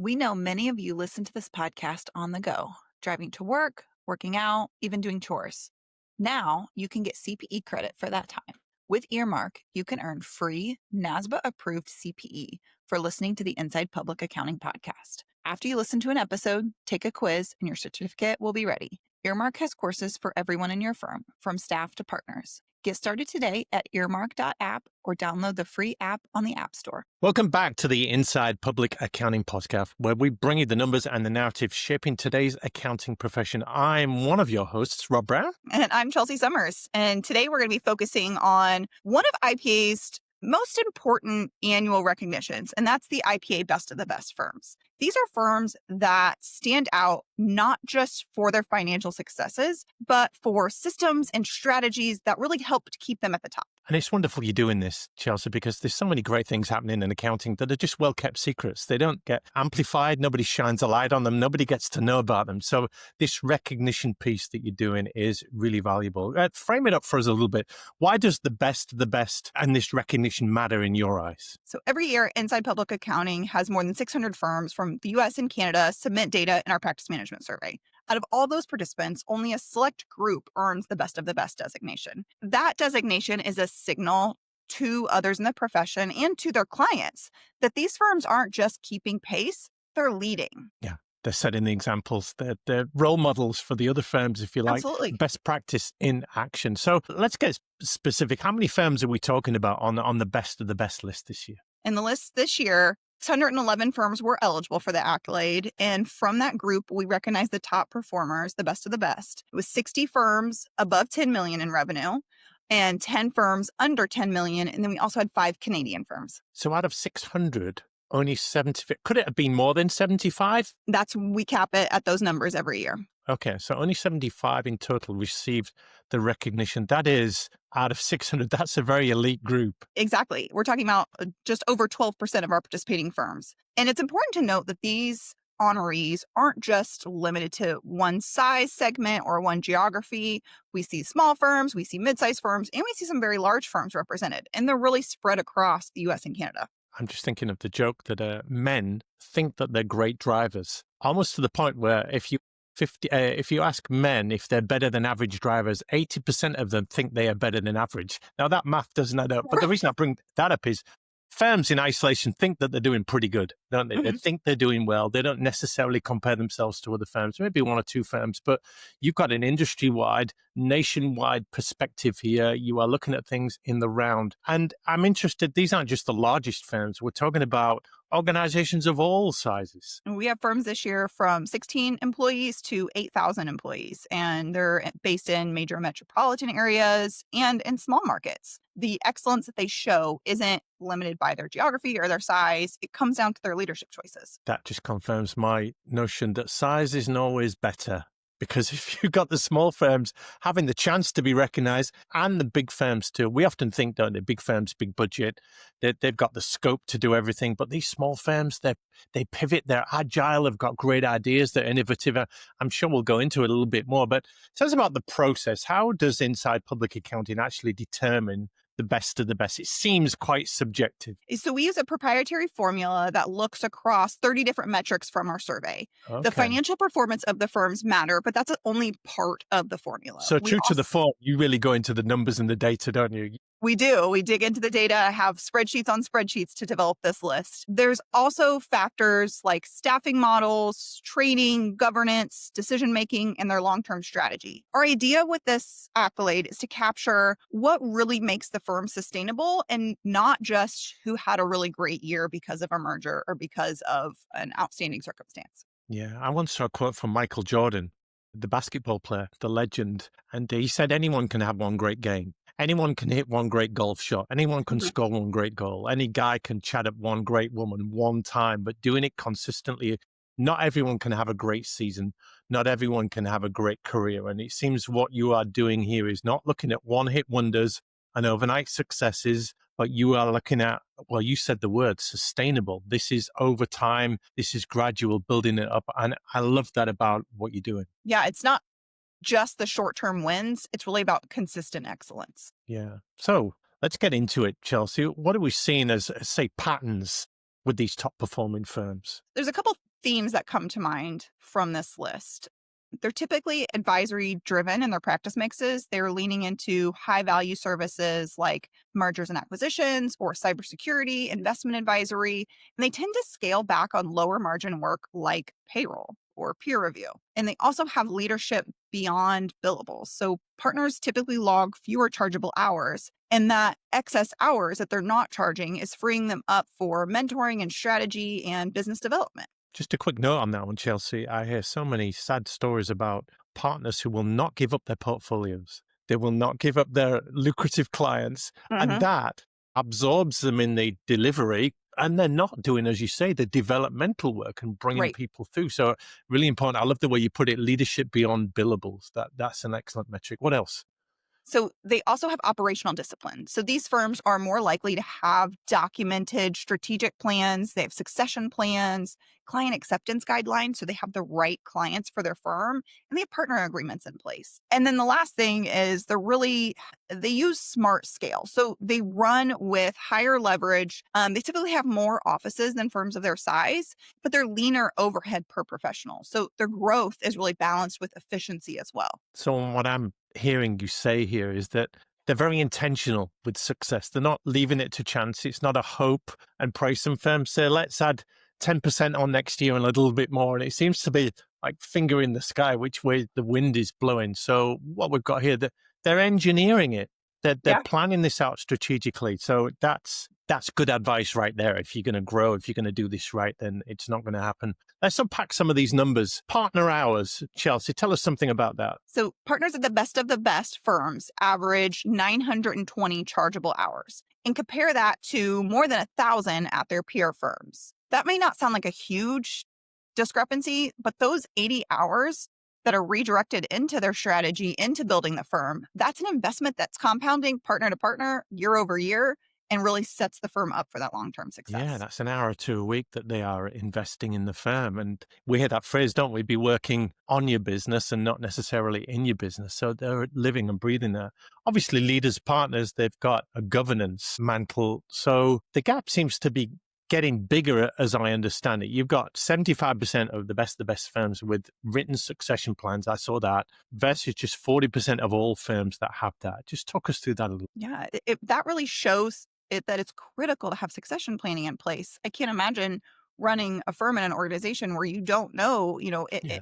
We know many of you listen to this podcast on the go, driving to work, working out, even doing chores. Now you can get CPE credit for that time. With Earmark, you can earn free NASBA approved CPE for listening to the Inside Public Accounting podcast. After you listen to an episode, take a quiz and your certificate will be ready. Earmark has courses for everyone in your firm, from staff to partners. Get started today at earmark.app or download the free app on the App Store. Welcome back to the Inside Public Accounting podcast, where we bring you the numbers and the narrative shaping today's accounting profession. I'm one of your hosts, Rob Brown. And I'm Chelsea Summers. And today we're going to be focusing on one of IPA's most important annual recognitions, and that's the IPA Best of the Best firms. These are firms that stand out not just for their financial successes, but for systems and strategies that really help to keep them at the top. And it's wonderful you're doing this, Chelsea, because there's so many great things happening in accounting that are just well-kept secrets. They don't get amplified. Nobody shines a light on them. Nobody gets to know about them. So this recognition piece that you're doing is really valuable. Frame it up for us a little bit. Why does the best of the best and this recognition matter in your eyes? So every year, Inside Public Accounting has more than 600 firms from the US and Canada submit data in our practice management survey. Out of all those participants, only a select group earns the Best of the Best designation. That designation is a signal to others in the profession and to their clients that these firms aren't just keeping pace, they're leading. Yeah. They're setting the examples. They're role models for the other firms, if you like. Absolutely. Best practice in action. So let's get specific. How many firms are we talking about on the best of the best list this year? In the list this year, 611 firms were eligible for the accolade. And from that group, we recognize the top performers, the best of the best. It was 60 firms above 10 million in revenue and 10 firms under 10 million. And then we also had 5 Canadian firms. So out of 600, only 70, could it have been more than 75? We cap it at those numbers every year. Okay, so only 75 in total received the recognition. That is, out of 600, that's a very elite group. Exactly. We're talking about just over 12% of our participating firms. And it's important to note that these honorees aren't just limited to one size segment or one geography. We see small firms, we see mid-sized firms, and we see some very large firms represented. And they're really spread across the US and Canada. I'm just thinking of the joke that men think that they're great drivers, almost to the point where if you ask men if they're better than average drivers, 80% of them think they are better than average. Now, that math doesn't add up. But the reason I bring that up is firms in isolation think that they're doing pretty good, don't they? Mm-hmm. They think they're doing well. They don't necessarily compare themselves to other firms, maybe one or two firms, but you've got an industry-wide, nationwide perspective here. You are looking at things in the round. And I'm interested, these aren't just the largest firms. We're talking about organizations of all sizes. We have firms this year from 16 employees to 8,000 employees, and they're based in major metropolitan areas and in small markets. The excellence that they show isn't limited by their geography or their size. It comes down to their leadership choices. That just confirms my notion that size isn't always better. Because if you've got the small firms having the chance to be recognized and the big firms too, we often think, don't they, big firms, big budget, they've got the scope to do everything. But these small firms, they pivot, they're agile, they've got great ideas, they're innovative. I'm sure we'll go into it a little bit more. But tell us about the process. How does Inside Public Accounting actually determine the best of the best? It seems quite subjective. So we use a proprietary formula that looks across 30 different metrics from our survey. Okay. The financial performance of the firms matter, but that's only part of the formula. So true to the form, you really go into the numbers and the data, don't you? We do. We dig into the data, have spreadsheets on spreadsheets to develop this list. There's also factors like staffing models, training, governance, decision-making, and their long-term strategy. Our idea with this accolade is to capture what really makes the firm sustainable and not just who had a really great year because of a merger or because of an outstanding circumstance. Yeah, I once saw a quote from Michael Jordan, the basketball player, the legend, and he said anyone can have one great game. Anyone can hit one great golf shot. Anyone can score one great goal. Any guy can chat up one great woman one time, but doing it consistently, not everyone can have a great season. Not everyone can have a great career. And it seems what you are doing here is not looking at one-hit wonders and overnight successes, but you are looking at, well, you said the word sustainable. This is over time. This is gradual, building it up. And I love that about what you're doing. Yeah, it's not just the short-term wins. It's really about consistent excellence. Yeah. So let's get into it, Chelsea. What are we seeing as, say, patterns with these top performing firms? There's a couple themes that come to mind from this list. They're typically advisory driven in their practice mixes. They're leaning into high value services like mergers and acquisitions or cybersecurity, investment advisory, and they tend to scale back on lower margin work like payroll or peer review. And they also have leadership beyond billables. So partners typically log fewer chargeable hours, and that excess hours that they're not charging is freeing them up for mentoring and strategy and business development. Just a quick note on that one, Chelsea. I hear so many sad stories about partners who will not give up their portfolios. They will not give up their lucrative clients, and Hmm. that absorbs them in the delivery. And they're not doing, as you say, the developmental work and bringing Right. people through. So, really important. I love the way you put it: leadership beyond billables. That's an excellent metric. What else? So they also have operational discipline. So these firms are more likely to have documented strategic plans. They have succession plans, client acceptance guidelines. So they have the right clients for their firm, and they have partner agreements in place. And then the last thing is they use smart scale. So they run with higher leverage. They typically have more offices than firms of their size, but they're leaner overhead per professional. So their growth is really balanced with efficiency as well. So, what I'm hearing you say here is that they're very intentional with success. They're not leaving it to chance. It's not a hope and pray. Some firms say, let's add 10% on next year and a little bit more. And it seems to be like finger in the sky, which way the wind is blowing. So, what we've got here, they're engineering it. They're Yeah. planning this out strategically. So that's good advice right there. If you're going to grow, if you're going to do this right, then it's not going to happen. Let's unpack some of these numbers. Partner hours, Chelsea, tell us something about that. So partners at the best firms average 920 chargeable hours and compare that to more than 1,000 at their peer firms. That may not sound like a huge discrepancy, but those 80 hours that are redirected into their strategy, into building the firm, that's an investment that's compounding partner to partner year over year and really sets the firm up for that long-term Yeah, success. that's an hour or two a week that they are investing in the firm. And we hear that phrase, don't we? Be working on your business and not necessarily in your business. So they're living and breathing there. Obviously, leaders, partners, they've got a governance mantle. So the gap seems to be getting bigger as I understand it. You've got 75% of the best firms with written succession plans. I saw that versus just 40% of all firms that have that. Just talk us through that a little. Yeah, that really shows that it's critical to have succession planning in place. I can't imagine running a firm in an organization where you don't know, Yeah.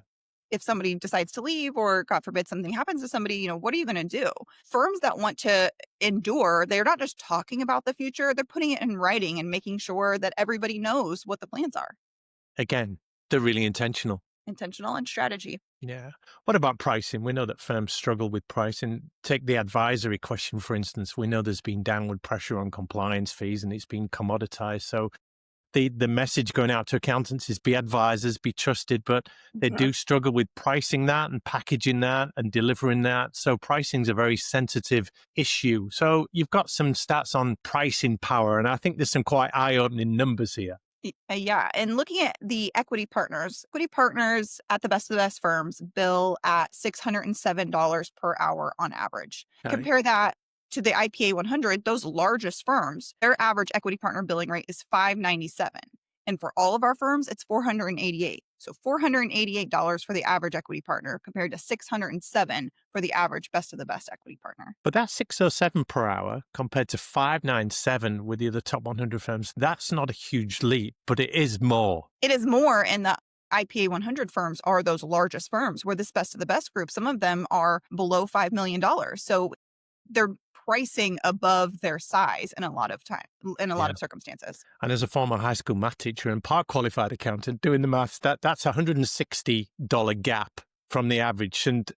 if somebody decides to leave or God forbid something happens to somebody, what are you going to do? Firms that want to endure, they're not just talking about the future, they're putting it in writing and making sure that everybody knows what the plans are. Again, they're really intentional. Intentional and strategy. Yeah. What about pricing? We know that firms struggle with pricing. Take the advisory question, for instance. We know there's been downward pressure on compliance fees and it's been commoditized. So the message going out to accountants is be advisors, be trusted, but they Mhm. do struggle with pricing that and packaging that and delivering that. So pricing is a very sensitive issue. So you've got some stats on pricing power, and I think there's some quite eye-opening numbers here. Yeah. And looking at the equity partners at the best of the best firms bill at $607 per hour on average. Okay. Compare that to the IPA 100, those largest firms, their average equity partner billing rate is 597. And for all of our firms, it's 488. So $488 for the average equity partner compared to 607 for the average best of the best equity partner. But that's 607 per hour compared to 597 with the other top 100 firms. That's not a huge leap, but it is more. It is more, and the IPA 100 firms are those largest firms where this best of the best group, some of them are below $5 million. So they're pricing above their size in a lot of time, in a lot Yeah. of circumstances. And as a former high school math teacher and part qualified accountant, doing the maths, that's $160 gap from the average. And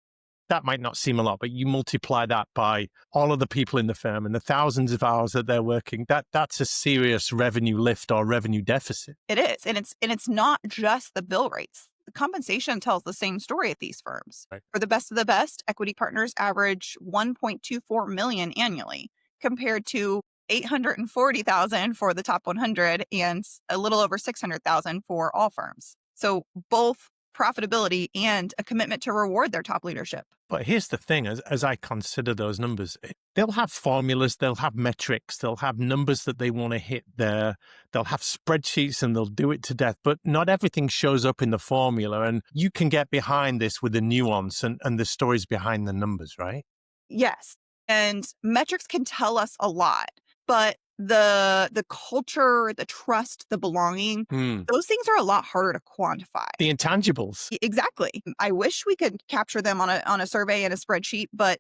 that might not seem a lot, but you multiply that by all of the people in the firm and the thousands of hours that they're working, that's a serious revenue lift or revenue deficit. It is. And it's not just the bill rates. The compensation tells the same story at these firms. Right. For the best of the best, equity partners average 1.24 million annually compared to 840,000 for the top 100 and a little over 600,000 for all firms. So both profitability, and a commitment to reward their top leadership. But here's the thing, as I consider those numbers, they'll have formulas, they'll have metrics, they'll have numbers that they want to hit there. They'll have spreadsheets and they'll do it to death, but not everything shows up in the formula. And you can get behind this with the nuance and the stories behind the numbers, right? Yes. And metrics can tell us a lot, but the culture, the trust, the belonging, Hmm. those things are a lot harder to quantify. The intangibles. Exactly. I wish we could capture them on a survey and a spreadsheet, but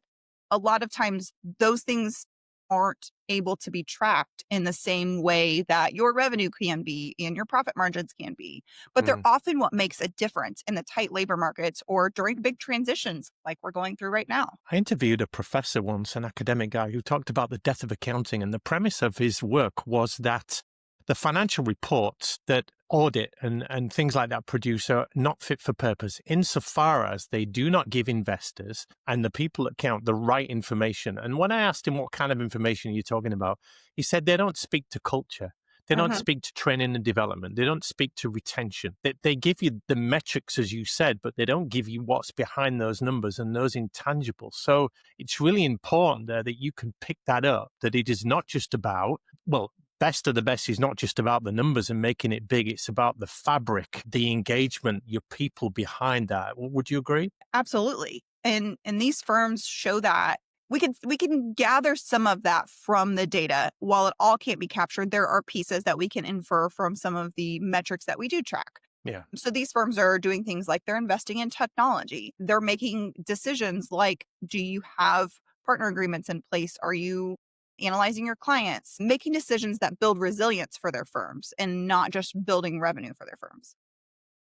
a lot of times those things aren't able to be tracked in the same way that your revenue can be and your profit margins can be. But they're Hmm. often what makes a difference in the tight labor markets or during big transitions like we're going through right now. I interviewed a professor once, an academic guy, who talked about the death of accounting. And the premise of his work was that the financial reports that audit and things like that produce are not fit for purpose insofar as they do not give investors and the people that count the right information. And when I asked him what kind of information are you talking about, he said they don't speak to culture. They don't Mhm. speak to training and development. They don't speak to retention. They give you the metrics, as you said, but they don't give you what's behind those numbers and those intangibles. So it's really important there that you can pick that up, that it is not just about, well, best of the best is not just about the numbers and making it big. It's about the fabric, the engagement, your people behind that. Would you agree? Absolutely. And these firms show that we can gather some of that from the data. While it all can't be captured, there are pieces that we can infer from some of the metrics that we do track. Yeah. So these firms are doing things like they're investing in technology. They're making decisions like, do you have partner agreements in place? Are you analyzing your clients? Making decisions that build resilience for their firms and not just building revenue for their firms.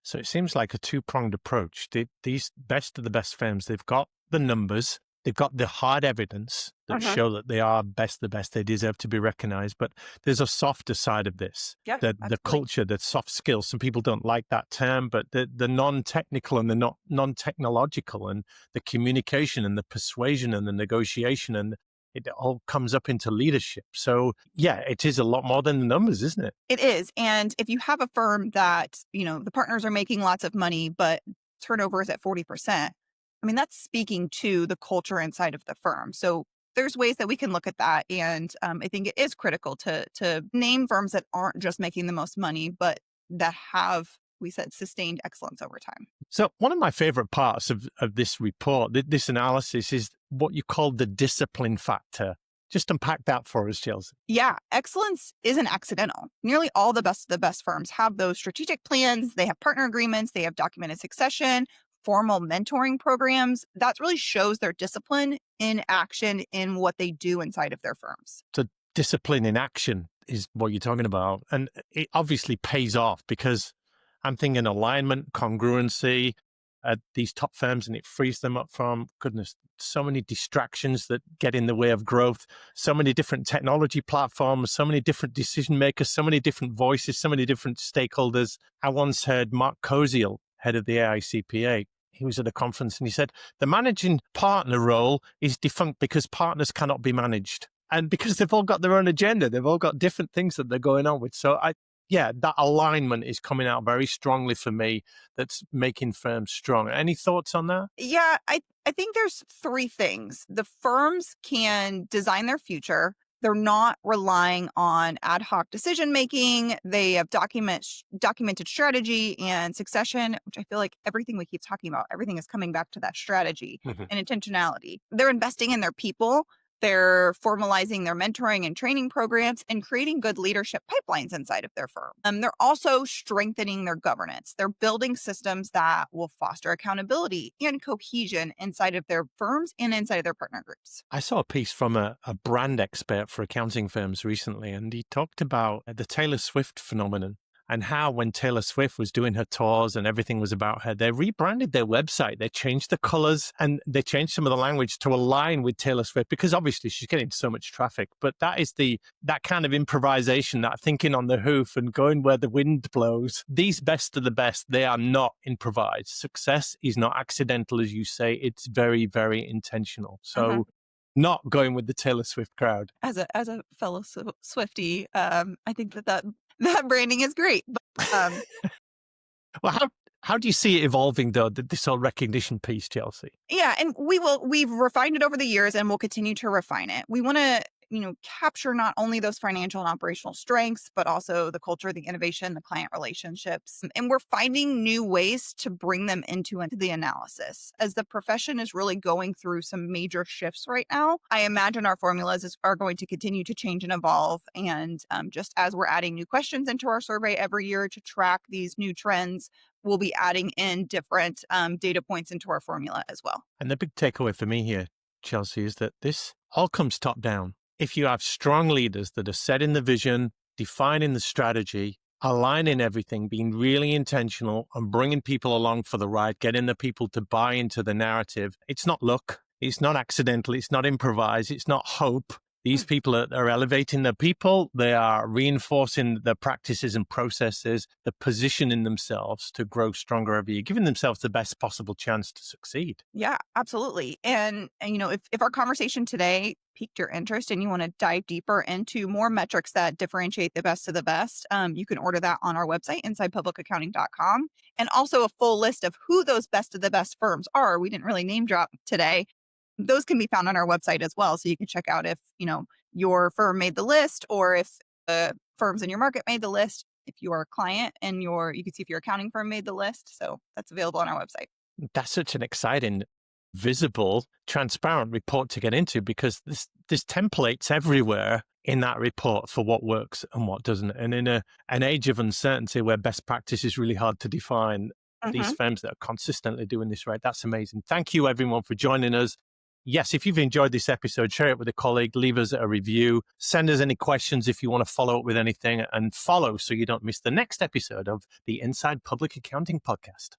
So it seems like a two-pronged approach. These best of the best firms, they've got the numbers, they've got the hard evidence that Mhm. show that they are best of the best, they deserve to be recognized. But there's a softer side of this, Yeah, the absolutely. culture, the soft skills. Some people don't like that term, but the non-technical and the not non-technological and the communication and the persuasion and the negotiation and it all comes up into leadership. So yeah, it is a lot more than the numbers, isn't it? It is, and if you have a firm that, the partners are making lots of money, but turnover is at 40%, I mean, that's speaking to the culture inside of the firm. So there's ways that we can look at that, and, I think it is critical to name firms that aren't just making the most money, but that have, we said, sustained excellence over time. So one of my favorite parts of this report, this analysis, is what you call the discipline factor. Just unpack that for us, Chelsea. Yeah, excellence isn't accidental. Nearly all the best firms have those strategic plans, they have partner agreements, they have documented succession, formal mentoring programs. That really shows their discipline in action in what they do inside of their firms. So discipline in action is what you're talking about. And it obviously pays off because I'm thinking alignment, congruency at these top firms, and it frees them up from, goodness, so many distractions that get in the way of growth, so many different technology platforms, so many different decision makers, so many different voices, so many different stakeholders. I once heard Mark Koziel, head of the AICPA, he was at a conference and he said, the managing partner role is defunct because partners cannot be managed. And because they've all got their own agenda, they've all got different things that they're going on with. So yeah, that alignment is coming out very strongly for me. That's making firms strong. Any thoughts on that? Yeah, I think there's three things. The firms can design their future. They're not relying on ad hoc decision making. They have documented strategy and succession, which I feel like everything we keep talking about, everything is coming back to that strategy Mhm. and intentionality. They're investing in their people. They're formalizing their mentoring and training programs and creating good leadership pipelines inside of their firm. They're also strengthening their governance. They're building systems that will foster accountability and cohesion inside of their firms and inside of their partner groups. I saw a piece from a brand expert for accounting firms recently, and he talked about the Taylor Swift phenomenon and how when Taylor Swift was doing her tours and everything was about her, they rebranded their website. They changed the colors and they changed some of the language to align with Taylor Swift because obviously she's getting so much traffic. But that is that kind of improvisation, that thinking on the hoof and going where the wind blows. These best of the best, they are not improvised. Success is not accidental, as you say. It's very, very intentional. Mhm. So not going with the Taylor Swift crowd. As a fellow Swiftie, I think that branding is great. But Well, How do you see it evolving, though, this whole recognition piece, Chelsea? Yeah, and we've refined it over the years and we'll continue to refine it. We want to, capture not only those financial and operational strengths, but also the culture, the innovation, the client relationships. And we're finding new ways to bring them into the analysis. As the profession is really going through some major shifts right now, I imagine our formulas are going to continue to change and evolve. And just as we're adding new questions into our survey every year to track these new trends, we'll be adding in different data points into our formula as well. And the big takeaway for me here, Chelsea, is that this all comes top down. If you have strong leaders that are setting the vision, defining the strategy, aligning everything, being really intentional and bringing people along for the ride, getting the people to buy into the narrative, it's not luck. It's not accidental. It's not improvised. It's not hope. These people are elevating their people. They are reinforcing their practices and processes. They're positioning themselves to grow stronger every year, giving themselves the best possible chance to succeed. Yeah, absolutely. And if our conversation today piqued your interest and you want to dive deeper into more metrics that differentiate the best of the best, you can order that on our website, insidepublicaccounting.com, and also a full list of who those best of the best firms are. We didn't really name drop today. Those can be found on our website as well. So you can check out if, your firm made the list or if the firms in your market made the list. If you're a client and you can see if your accounting firm made the list. So that's available on our website. That's such an exciting, visible, transparent report to get into, because there's templates everywhere in that report for what works and what doesn't. And in an age of uncertainty where best practice is really hard to define, these Mhm. firms that are consistently doing this right, that's amazing. Thank you, everyone, for joining us. Yes, if you've enjoyed this episode, share it with a colleague, leave us a review, send us any questions if you want to follow up with anything, and follow so you don't miss the next episode of the Inside Public Accounting Podcast.